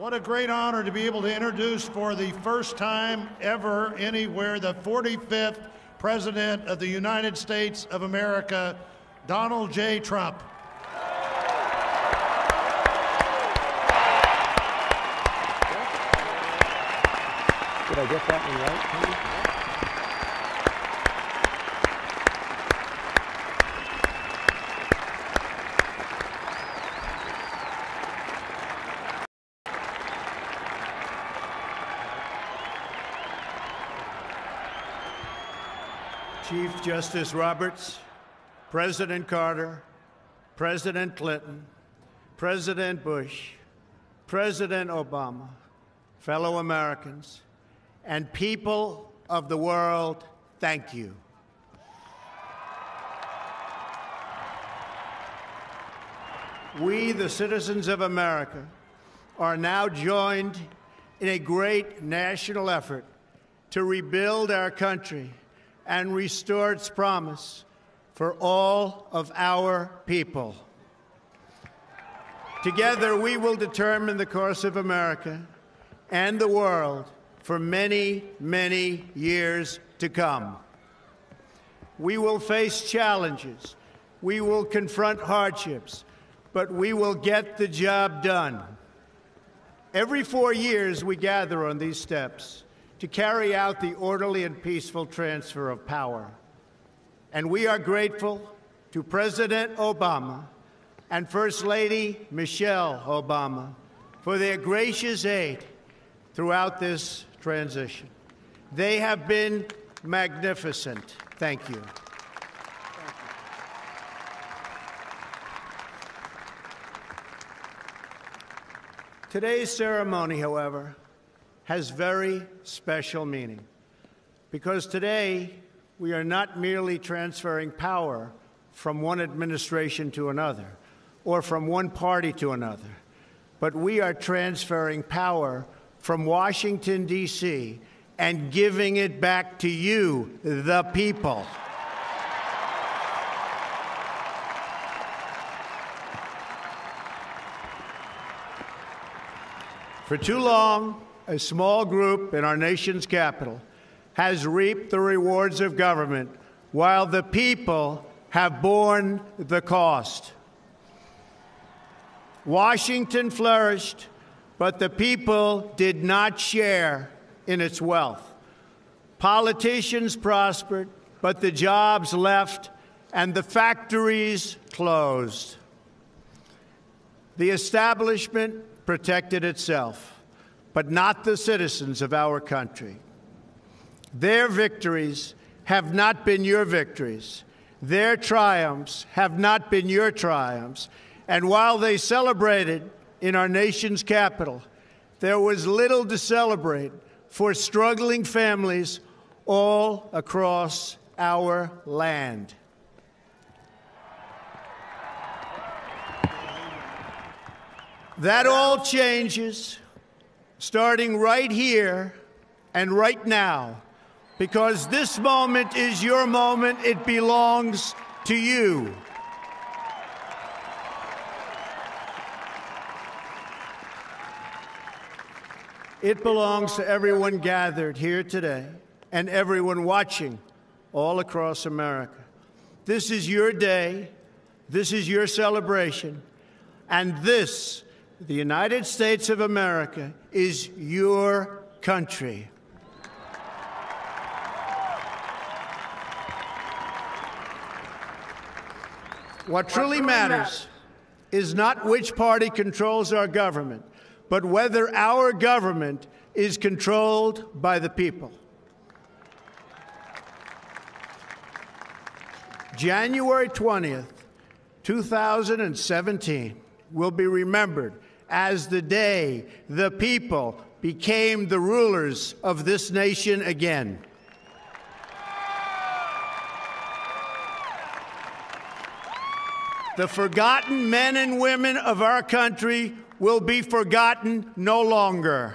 What a great honor to be able to introduce for the first time ever anywhere the 45th President of the United States of America, Donald J. Trump. Did I get that one right, Tony? Chief Justice Roberts, President Carter, President Clinton, President Bush, President Obama, fellow Americans, and people of the world, thank you. We, the citizens of America, are now joined in a great national effort to rebuild our country and restore its promise for all of our people. Together, we will determine the course of America and the world for many, many years to come. We will face challenges. We will confront hardships, but we will get the job done. Every 4 years, we gather on these steps to carry out the orderly and peaceful transfer of power. And we are grateful to President Obama and First Lady Michelle Obama for their gracious aid throughout this transition. They have been magnificent. Thank you. Today's ceremony, however, has very special meaning, because today we are not merely transferring power from one administration to another or from one party to another, but we are transferring power from Washington, D.C., and giving it back to you, the people. For too long, a small group in our nation's capital has reaped the rewards of government while the people have borne the cost. Washington flourished, but the people did not share in its wealth. Politicians prospered, but the jobs left and the factories closed. The establishment protected itself, but not the citizens of our country. Their victories have not been your victories. Their triumphs have not been your triumphs. And while they celebrated in our nation's capital, there was little to celebrate for struggling families all across our land. That all changes starting right here and right now, because this moment is your moment. It belongs to you. It belongs to everyone gathered here today and everyone watching all across America. This is your day. This is your celebration. And this, the United States of America, is your country. What truly matters is not which party controls our government, but whether our government is controlled by the people. January 20th, 2017 will be remembered as the day the people became the rulers of this nation again. The forgotten men and women of our country will be forgotten no longer.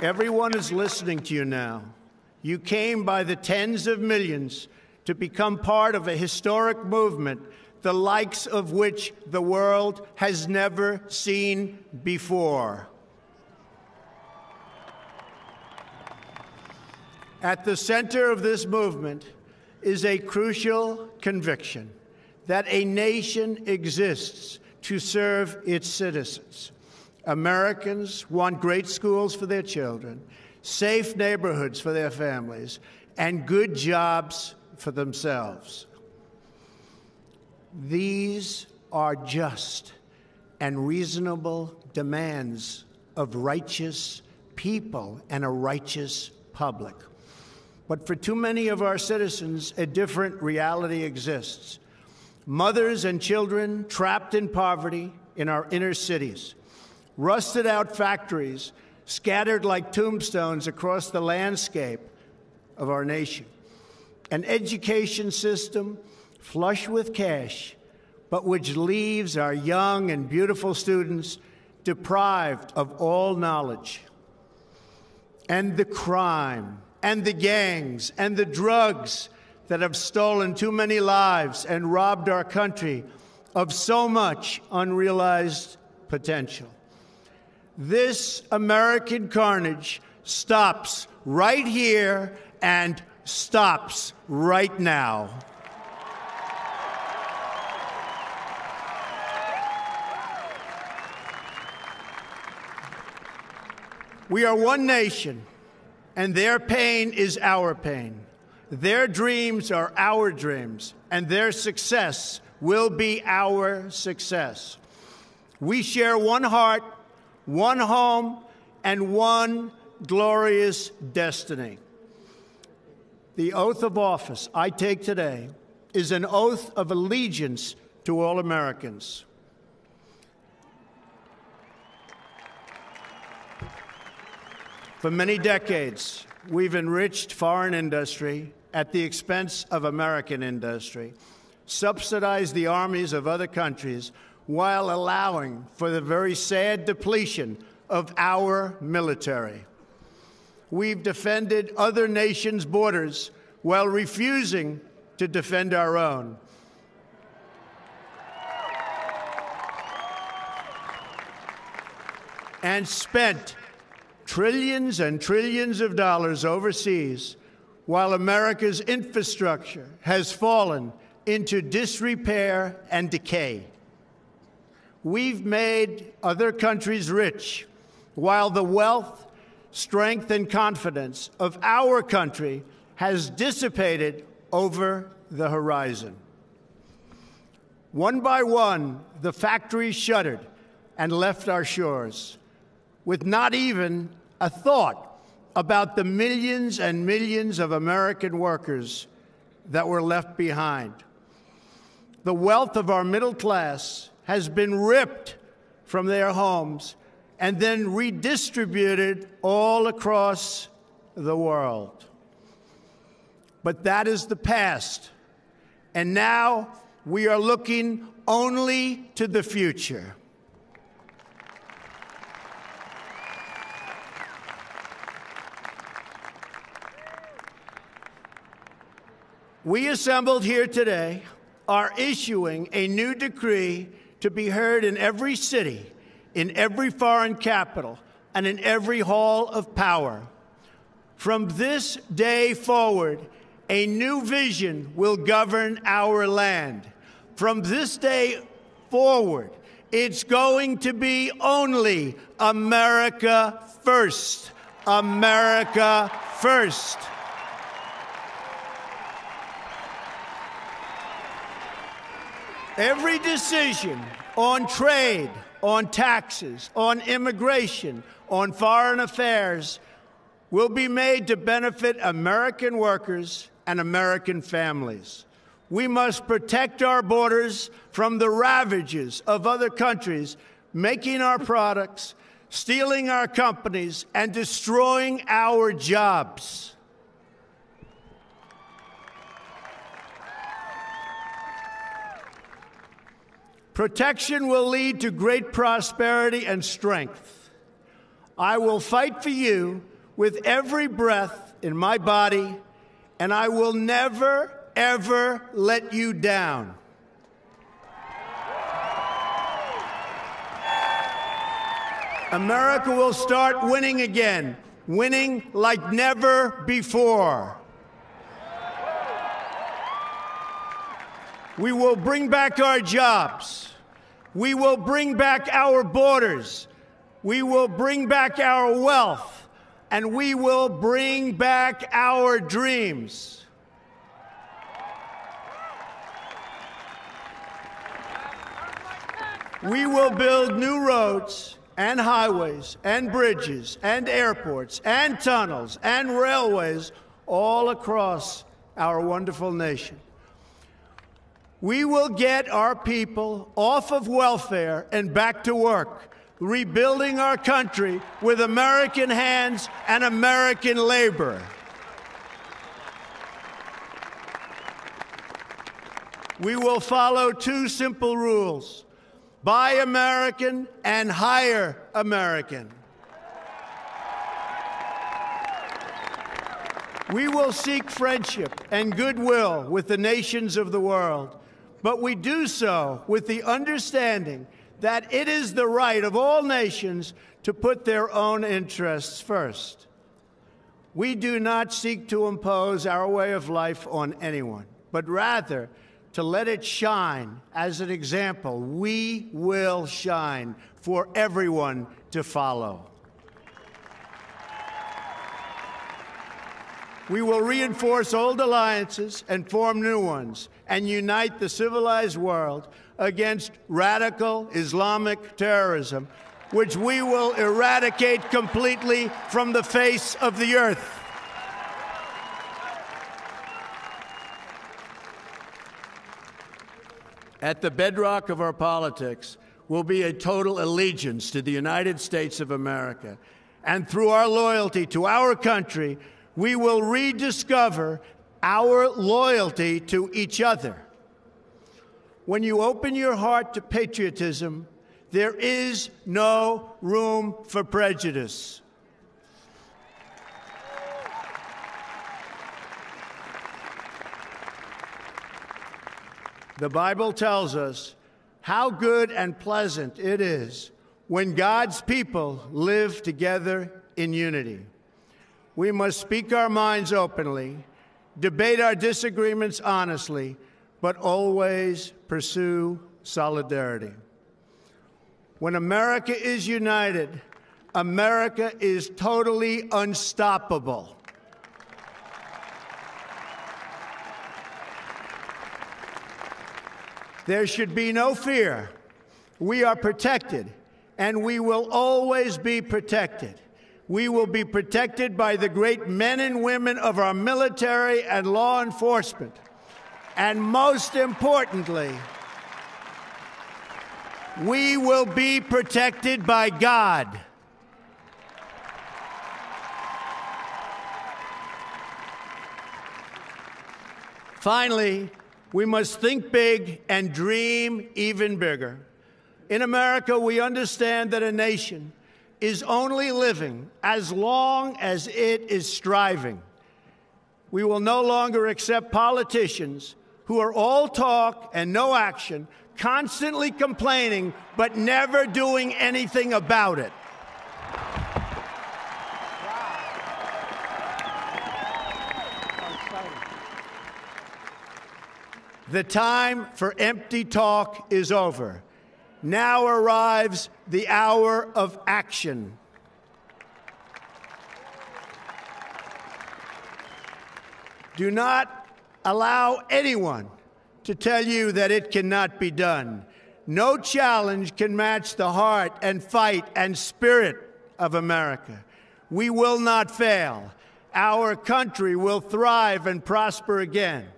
Everyone is listening to you now. You came by the tens of millions to become part of a historic movement the likes of which the world has never seen before. At the center of this movement is a crucial conviction that a nation exists to serve its citizens. Americans want great schools for their children, safe neighborhoods for their families, and good jobs for themselves. These are just and reasonable demands of righteous people and a righteous public. But for too many of our citizens, a different reality exists. Mothers and children trapped in poverty in our inner cities, rusted out factories scattered like tombstones across the landscape of our nation, an education system flush with cash, but which leaves our young and beautiful students deprived of all knowledge. And the crime, and the gangs, and the drugs that have stolen too many lives and robbed our country of so much unrealized potential. This American carnage stops right here and stops right now. We are one nation, and their pain is our pain. Their dreams are our dreams, and their success will be our success. We share one heart, one home, and one glorious destiny. The oath of office I take today is an oath of allegiance to all Americans. For many decades, we've enriched foreign industry at the expense of American industry, subsidized the armies of other countries while allowing for the very sad depletion of our military. We've defended other nations' borders while refusing to defend our own. And spent trillions and trillions of dollars overseas while America's infrastructure has fallen into disrepair and decay. We've made other countries rich while the wealth, strength, and confidence of our country has dissipated over the horizon. One by one, the factories shuttered and left our shores, with not even a thought about the millions and millions of American workers that were left behind. The wealth of our middle class has been ripped from their homes and then redistributed all across the world. But that is the past, and now we are looking only to the future. We assembled here today are issuing a new decree to be heard in every city, in every foreign capital, and in every hall of power. From this day forward, a new vision will govern our land. From this day forward, it's going to be only America first. America first. Every decision on trade, on taxes, on immigration, on foreign affairs will be made to benefit American workers and American families. We must protect our borders from the ravages of other countries, making our products, stealing our companies, and destroying our jobs. Protection will lead to great prosperity and strength. I will fight for you with every breath in my body, and I will never, ever let you down. America will start winning again, winning like never before. We will bring back our jobs. We will bring back our borders. We will bring back our wealth. And we will bring back our dreams. We will build new roads and highways and bridges and airports and tunnels and railways all across our wonderful nation. We will get our people off of welfare and back to work, rebuilding our country with American hands and American labor. We will follow two simple rules: buy American and hire American. We will seek friendship and goodwill with the nations of the world, but we do so with the understanding that it is the right of all nations to put their own interests first. We do not seek to impose our way of life on anyone, but rather to let it shine as an example. We will shine for everyone to follow. We will reinforce old alliances and form new ones and unite the civilized world against radical Islamic terrorism, which we will eradicate completely from the face of the earth. At the bedrock of our politics will be a total allegiance to the United States of America. And through our loyalty to our country, we will rediscover our loyalty to each other. When you open your heart to patriotism, there is no room for prejudice. The Bible tells us how good and pleasant it is when God's people live together in unity. We must speak our minds openly, debate our disagreements honestly, but always pursue solidarity. When America is united, America is totally unstoppable. There should be no fear. We are protected, and we will always be protected. We will be protected by the great men and women of our military and law enforcement. And most importantly, we will be protected by God. Finally, we must think big and dream even bigger. In America, we understand that a nation is only living as long as it is striving. We will no longer accept politicians who are all talk and no action, constantly complaining but never doing anything about it. The time for empty talk is over. Now arrives the hour of action. Do not allow anyone to tell you that it cannot be done. No challenge can match the heart and fight and spirit of America. We will not fail. Our country will thrive and prosper again.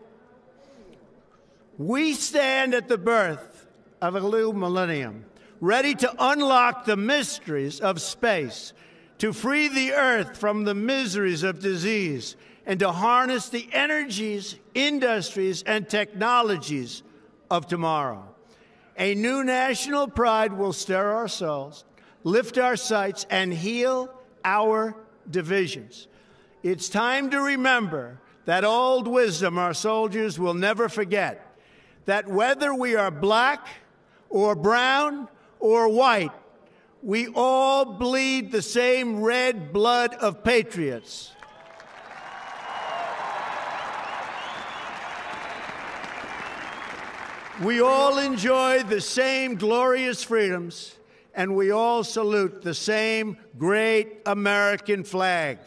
We stand at the birth of a new millennium, ready to unlock the mysteries of space, to free the earth from the miseries of disease, and to harness the energies, industries, and technologies of tomorrow. A new national pride will stir our souls, lift our sights, and heal our divisions. It's time to remember that old wisdom our soldiers will never forget, that whether we are black or brown or white, We all bleed the same red blood of patriots. We all enjoy the same glorious freedoms, and we all salute the same great American flag.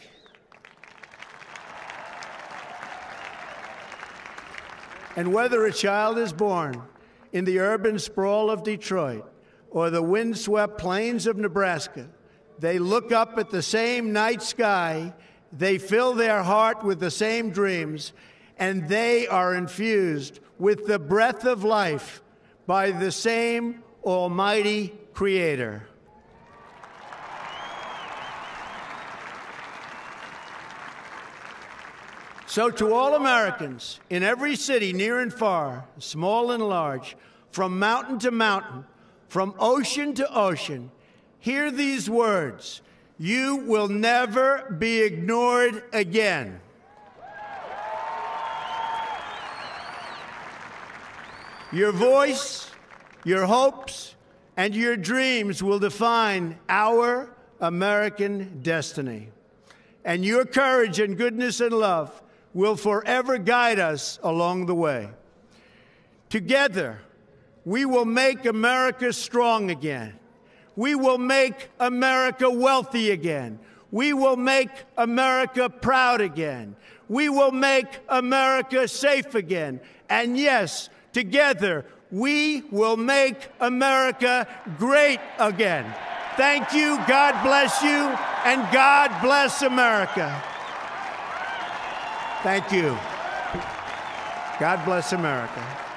And whether a child is born in the urban sprawl of Detroit or the windswept plains of Nebraska, they look up at the same night sky, they fill their heart with the same dreams, and they are infused with the breath of life by the same almighty Creator. So to all Americans in every city, near and far, small and large, from mountain to mountain, from ocean to ocean, hear these words: you will never be ignored again. Your voice, your hopes, and your dreams will define our American destiny. And your courage and goodness and love will forever guide us along the way. Together, we will make America strong again. We will make America wealthy again. We will make America proud again. We will make America safe again. And yes, together, we will make America great again. Thank you, God bless you, and God bless America. Thank you. God bless America.